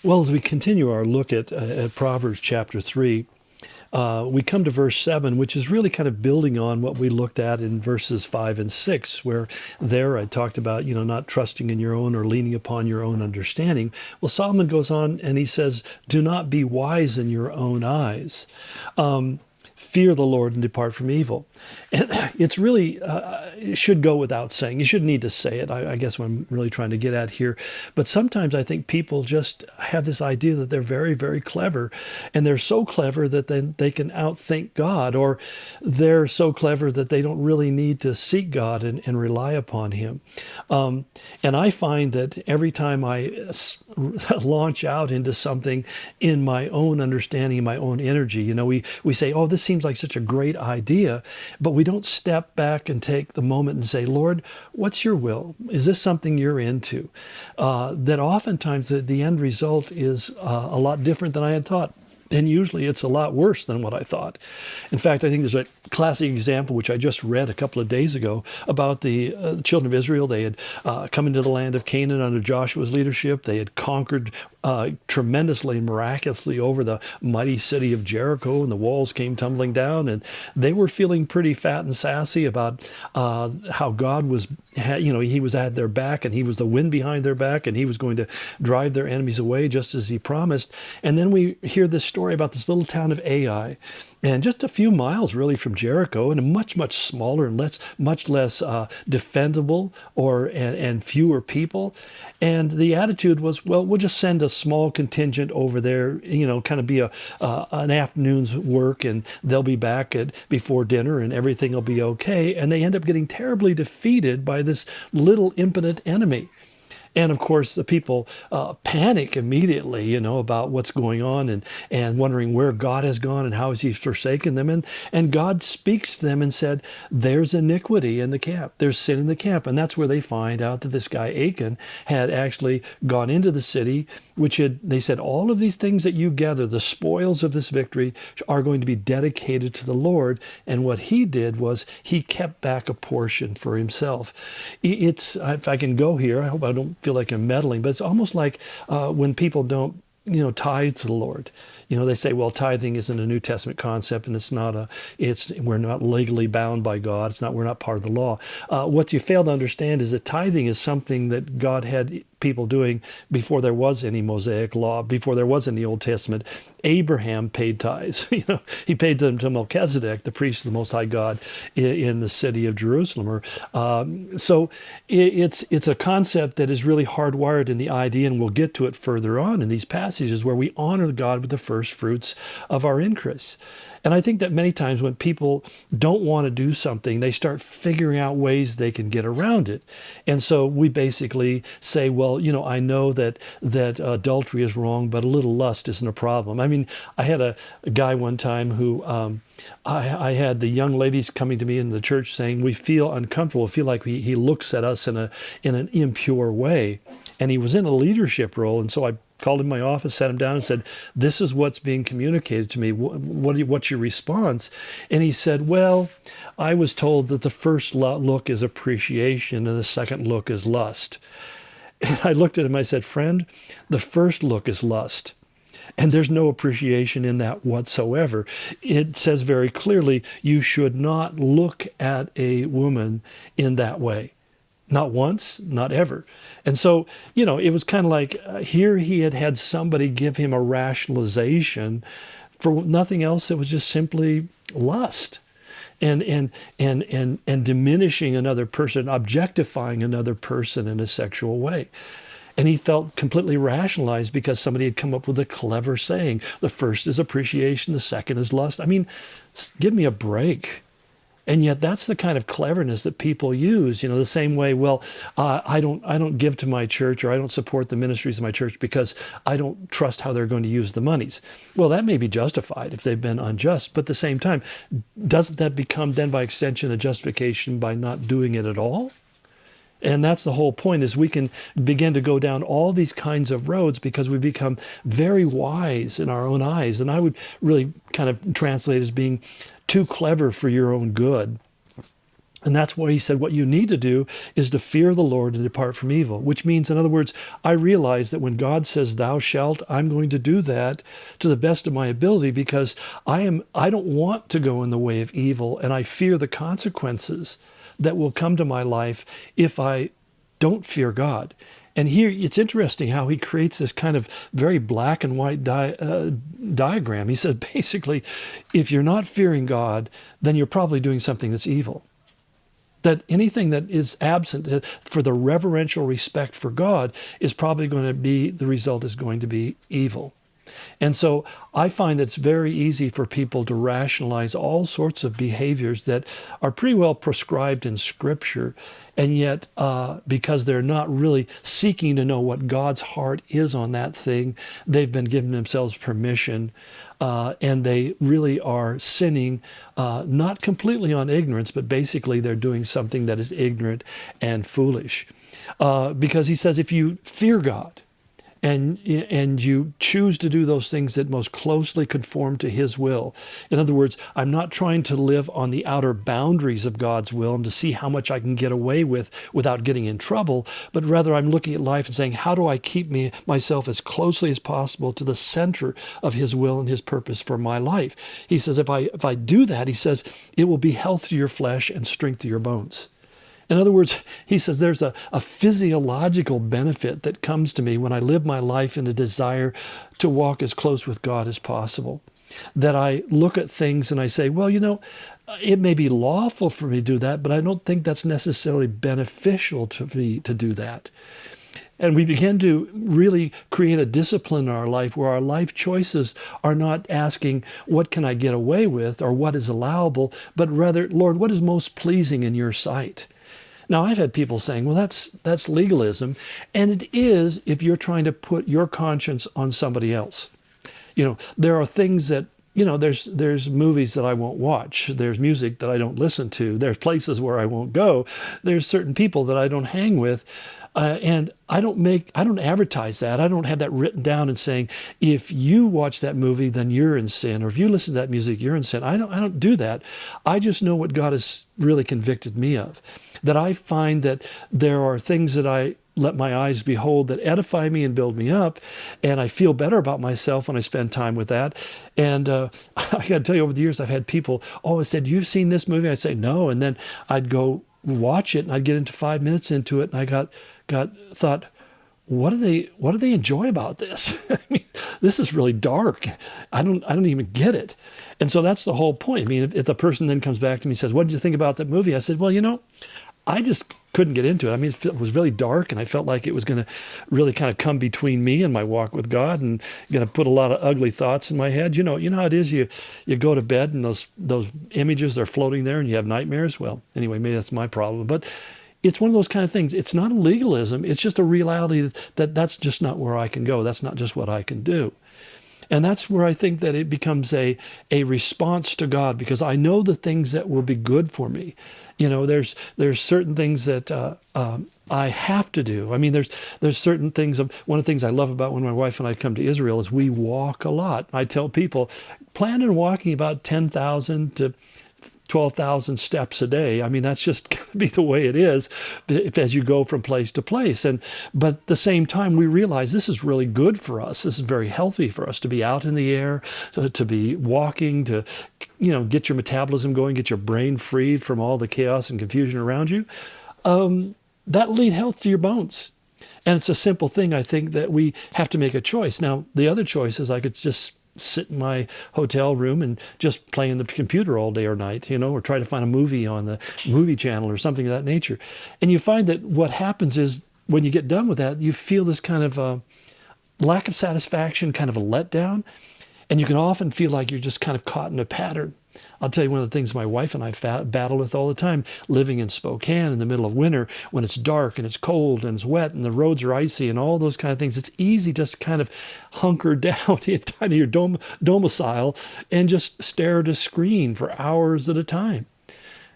Well, as we continue our look at Proverbs chapter 3, we come to verse 7, which is really kind of building on what we looked at in verses 5 and 6, where there I talked about, not trusting in your own or leaning upon your own understanding. Well, Solomon goes on and he says, do not be wise in your own eyes. Fear the Lord and depart from evil. And it's really, it should go without saying. You shouldn't need to say it, I guess what I'm really trying to get at here. But sometimes I think people just have this idea that they're very, very clever. And they're so clever that then they can outthink God. Or they're so clever that they don't really need to seek God and rely upon Him. And I find that every time I launch out into something in my own understanding, my own energy, we say, oh, this seems like such a great idea, but we don't step back and take the moment and say, Lord, what's your will? Is this something you're into? That oftentimes the end result is a lot different than I had thought. And usually it's a lot worse than what I thought. In fact, I think there's a classic example, which I just read a couple of days ago, about the children of Israel. They had come into the land of Canaan under Joshua's leadership. They had conquered tremendously, miraculously over the mighty city of Jericho, and the walls came tumbling down. And they were feeling pretty fat and sassy about how God was, He was at their back, and He was the wind behind their back, and He was going to drive their enemies away just as He promised. And then we hear this story about this little town of Ai, and just a few miles really from Jericho, and a much, much smaller and much less defendable and fewer people. And the attitude was, well, we'll just send a small contingent over there, kind of be an afternoon's work, and they'll be back before dinner, and everything will be okay. And they end up getting terribly defeated by this little impotent enemy. And of course, the people panic immediately, about what's going on, and wondering where God has gone and how has He forsaken them. And God speaks to them and said, there's iniquity in the camp. There's sin in the camp. And that's where they find out that this guy Achan had actually gone into the city, they said, all of these things that you gather, the spoils of this victory, are going to be dedicated to the Lord. And what he did was he kept back a portion for himself. If I can go here, I hope I don't feel like I'm meddling, but it's almost like when people don't tithe to the Lord. They say, well, tithing isn't a New Testament concept, and we're not legally bound by God. We're not part of the law. What you fail to understand is that tithing is something that God had people doing before there was any Mosaic law, before there was any Old Testament. Abraham paid tithes. He paid them to Melchizedek, the priest of the Most High God in the city of Jerusalem. So it's a concept that is really hardwired in the idea, and we'll get to it further on in these passages, where we honor God with the first fruits of our increase. And I think that many times when people don't want to do something, they start figuring out ways they can get around it. And so we basically say, well, I know that adultery is wrong, but a little lust isn't a problem. I mean, I had a guy one time who I had the young ladies coming to me in the church saying, we feel uncomfortable, feel like he looks at us in an impure way. And he was in a leadership role, and so I called him in my office, sat him down, and said, this is what's being communicated to me. What's your response? And he said, well, I was told that the first look is appreciation and the second look is lust. And I looked at him, I said, friend, the first look is lust. And there's no appreciation in that whatsoever. It says very clearly, you should not look at a woman in that way. Not once, not ever. And so, it was kind of like here he had somebody give him a rationalization for nothing else. It was just simply lust and diminishing another person, objectifying another person in a sexual way. And he felt completely rationalized because somebody had come up with a clever saying. The first is appreciation, the second is lust. I mean, give me a break. And yet that's the kind of cleverness that people use, the same way, well, I don't give to my church, or I don't support the ministries of my church because I don't trust how they're going to use the monies. Well, that may be justified if they've been unjust, but at the same time, doesn't that become then by extension a justification by not doing it at all? And that's the whole point, is we can begin to go down all these kinds of roads because we become very wise in our own eyes. And I would really kind of translate as being too clever for your own good. And that's why he said, what you need to do is to fear the Lord and depart from evil, which means, in other words, I realize that when God says, thou shalt, I'm going to do that to the best of my ability because I don't want to go in the way of evil, and I fear the consequences that will come to my life if I don't fear God. And here it's interesting how he creates this kind of very black and white diagram. He says, basically, if you're not fearing God, then you're probably doing something that's evil. That anything that is absent for the reverential respect for God is probably going to be, the result is going to be evil. And so I find it's very easy for people to rationalize all sorts of behaviors that are pretty well prescribed in Scripture, and yet because they're not really seeking to know what God's heart is on that thing, they've been giving themselves permission, and they really are sinning, not completely on ignorance, but basically they're doing something that is ignorant and foolish. Because he says, if you fear God, and you choose to do those things that most closely conform to his will. In other words, I'm not trying to live on the outer boundaries of God's will and to see how much I can get away with without getting in trouble, but rather I'm looking at life and saying, how do I keep myself as closely as possible to the center of his will and his purpose for my life? He says, if I do that, he says, it will be health to your flesh and strength to your bones. In other words, he says there's a physiological benefit that comes to me when I live my life in a desire to walk as close with God as possible. That I look at things and I say, well, it may be lawful for me to do that, but I don't think that's necessarily beneficial to me to do that. And we begin to really create a discipline in our life where our life choices are not asking, what can I get away with or what is allowable, but rather, Lord, what is most pleasing in your sight? Now, I've had people saying, well, that's legalism. And it is if you're trying to put your conscience on somebody else. There are things that, there's movies that I won't watch. There's music that I don't listen to. There's places where I won't go. There's certain people that I don't hang with. And I don't advertise that. I don't have that written down and saying, if you watch that movie, then you're in sin. Or if you listen to that music, you're in sin. I don't do that. I just know what God has really convicted me of. That I find that there are things that I let my eyes behold that edify me and build me up, and I feel better about myself when I spend time with that. And I got to tell you, over the years, I've had people, I said, you've seen this movie? I'd say, no. And then I'd go watch it, and I'd get into 5 minutes into it, and I thought, what do they enjoy about this? I mean, this is really dark. I don't even get it. And so that's the whole point. I mean, if the person then comes back to me and says, what did you think about that movie? I said, well, I just couldn't get into it. I mean, it was really dark, and I felt like it was going to really kind of come between me and my walk with God, and going to put a lot of ugly thoughts in my head. You know how it is. You go to bed, and those images are floating there, and you have nightmares. Well, anyway, maybe that's my problem, but it's one of those kind of things. It's not a legalism. It's just a reality that's just not where I can go. That's not just what I can do. And that's where I think that it becomes a response to God, because I know the things that will be good for me. There's certain things that I have to do. I mean, there's certain things. One of the things I love about when my wife and I come to Israel is we walk a lot. I tell people, plan on walking about 10,000 to 12,000 steps a day. I mean, that's just going to be the way it is as you go from place to place. But at the same time, we realize this is really good for us. This is very healthy for us to be out in the air, to be walking, to get your metabolism going, get your brain freed from all the chaos and confusion around you. That'll lead health to your bones. And it's a simple thing, I think, that we have to make a choice. Now, the other choice is I could just sit in my hotel room and just play on the computer all day or night, or try to find a movie on the movie channel or something of that nature. And you find that what happens is when you get done with that, you feel this kind of lack of satisfaction, kind of a letdown. And you can often feel like you're just kind of caught in a pattern. I'll tell you one of the things my wife and I battle with all the time, living in Spokane in the middle of winter, when it's dark and it's cold and it's wet and the roads are icy and all those kind of things. It's easy just kind of hunker down into your domicile and just stare at a screen for hours at a time.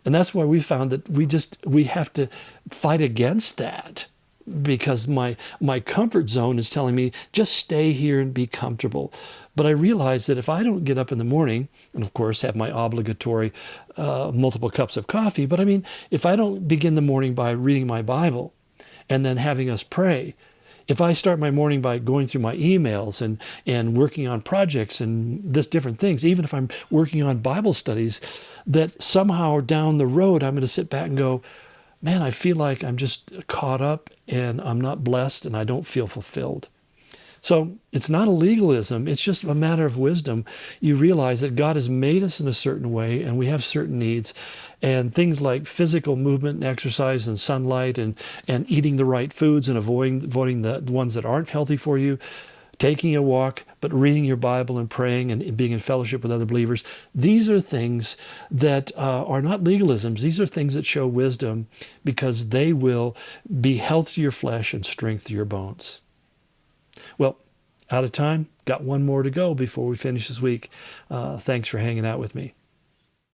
And that's why we found that we have to fight against that. because my comfort zone is telling me just stay here and be comfortable. But I realize that if I don't get up in the morning, and of course have my obligatory multiple cups of coffee, but I mean, if I don't begin the morning by reading my Bible and then having us pray, if I start my morning by going through my emails and working on projects and this different things, even if I'm working on Bible studies, that somehow down the road I'm going to sit back and go, man, I feel like I'm just caught up and I'm not blessed and I don't feel fulfilled. So it's not a legalism. It's just a matter of wisdom. You realize that God has made us in a certain way and we have certain needs. And things like physical movement and exercise and sunlight and eating the right foods and avoiding the ones that aren't healthy for you, taking a walk, but reading your Bible and praying and being in fellowship with other believers. These are things that are not legalisms. These are things that show wisdom because they will be health to your flesh and strength to your bones. Well, out of time. Got one more to go before we finish this week. Thanks for hanging out with me.